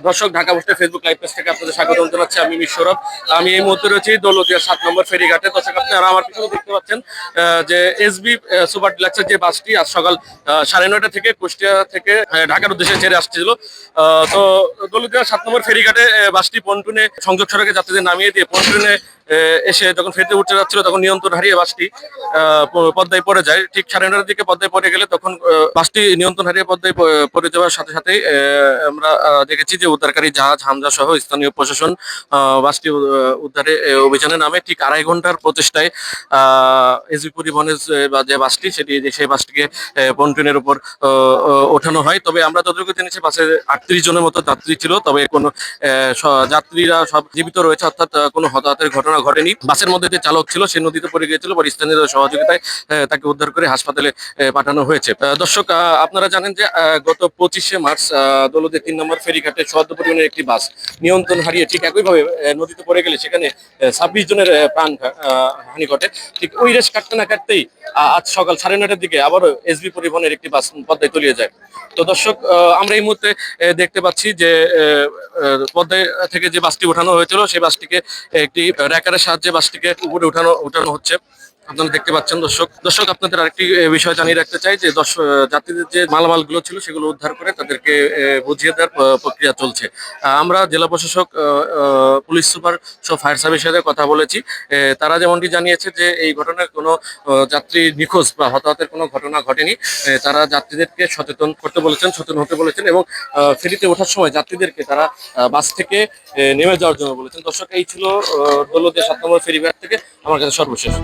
দর্শক, ঢাকা পোস্টের Facebook live page থেকে আপনাদের স্বাগত জানাচ্ছি। আমি সৌরভ। আমি এই মুহূর্তে রয়েছি দৌলতদিয়া 7 নম্বর ফেরিঘাটে। দর্শক, আপনারা আমার পিছনে দেখতে পাচ্ছেন যে এসবি সুপার ডিলাক্সের যে বাসটি আজ সকাল 9:30 থেকে কুষ্টিয়া থেকে ঢাকার উদ্দেশ্যে ছেড়ে আসছিল। তো দৌলতদিয়া 7 নম্বর ফেরিঘাটে বাসটি পন্টুনে সংযোগ সড়কে যাত্রীদের নামিয়ে দিয়ে পন্টুনে এসে যখন ফেরতে উঠতে যাচ্ছিল তখন নিয়ন্ত্রণ হারিয়ে বাসটি পদ্মায় পড়ে যায়। ঠিক 9:30 দিকে পদ্মায় পড়ে গেলে তখন বাসটি নিয়ন্ত্রণ হারিয়ে পদ্মায় পড়ে যাওয়ার সাথে সাথে আমরা দেখেছি যে উদ্ধারকারী জাহাজ হামজা সহ স্থানীয় প্রশাসন বাসটি উদ্ধারে অভিযানে নামে। ঠিক 2.5 ঘন্টার প্রচেষ্টায় এসবি পরিবহনের যে বাসটি সেই বাসটিকে পন্টুনের উপর ওঠানো হয়। তবে আমরা যতটুকু জেনেছি বাসে 38 জনের মতো যাত্রী ছিল, তবে কোনো যাত্রীরা সব জীবিত রয়েছে, অর্থাৎ কোনো হতাহতের ঘটনা ঘটেনি। বাসের মধ্যে যে চালক ছিল সে নদীতে পড়ে গিয়েছিল, পরে স্থানীয়দের সহযোগিতায় তাকে উদ্ধার করে হাসপাতালে পাঠানো হয়েছে। দর্শক, আপনারা জানেন যে গত 25শে মার্চ দৌলতদিয়া 3 নম্বর ফেরিঘাটে সদ্য পরিমাণের একটি বাস নিয়ন্ত্রণ হারিয়ে ঠিক একইভাবে নদীতে পড়ে গেলে সেখানে 26 জনের প্রাণ হানি ঘটে। ঠিক ওই রেশ কাটতে না কাটতেই আজ সকাল 9:30টার দিকে আবারও এসবি পরিবহনের একটি বাস পদ্মায় তলিয়ে যায়। তো দর্শক, আমরা এই মুহূর্তে দেখতে পাচ্ছি যে পদ্মায় থেকে যে বাসটি ওঠানো হয়েছিল সেই বাসটিকে একটি র্যাকারের সাহায্যে বাসটিকে উপরে উঠানো হচ্ছে। আপনারা দেখতে পাচ্ছেন। দর্শক, আপনাদের আরেকটি বিষয় জানিয়ে রাখতে চাই যে যাত্রীদের যে মালামালগুলো ছিল সেগুলো উদ্ধার করে তাদেরকে বুঝিয়ে দেওয়ার প্রক্রিয়া চলছে। আমরা জেলা প্রশাসক, পুলিশ সুপার সব ফায়ার সার্ভিসের সাথে কথা বলেছি। তারা যেমনটি জানিয়েছে যে এই ঘটনায় কোনো যাত্রী নিখোঁজ বা হতাহতের কোনো ঘটনা ঘটেনি। তারা যাত্রীদেরকে সচেতন হতে বলেছেন এবং ফেরিতে ওঠার সময় যাত্রীদেরকে তারা বাস থেকে নেমে যাওয়ার জন্য বলেছেন। দর্শক, এই ছিল দৌলতদিয়া 7 নম্বর ফেরিঘাট থেকে আমার কাছে সর্বশেষ।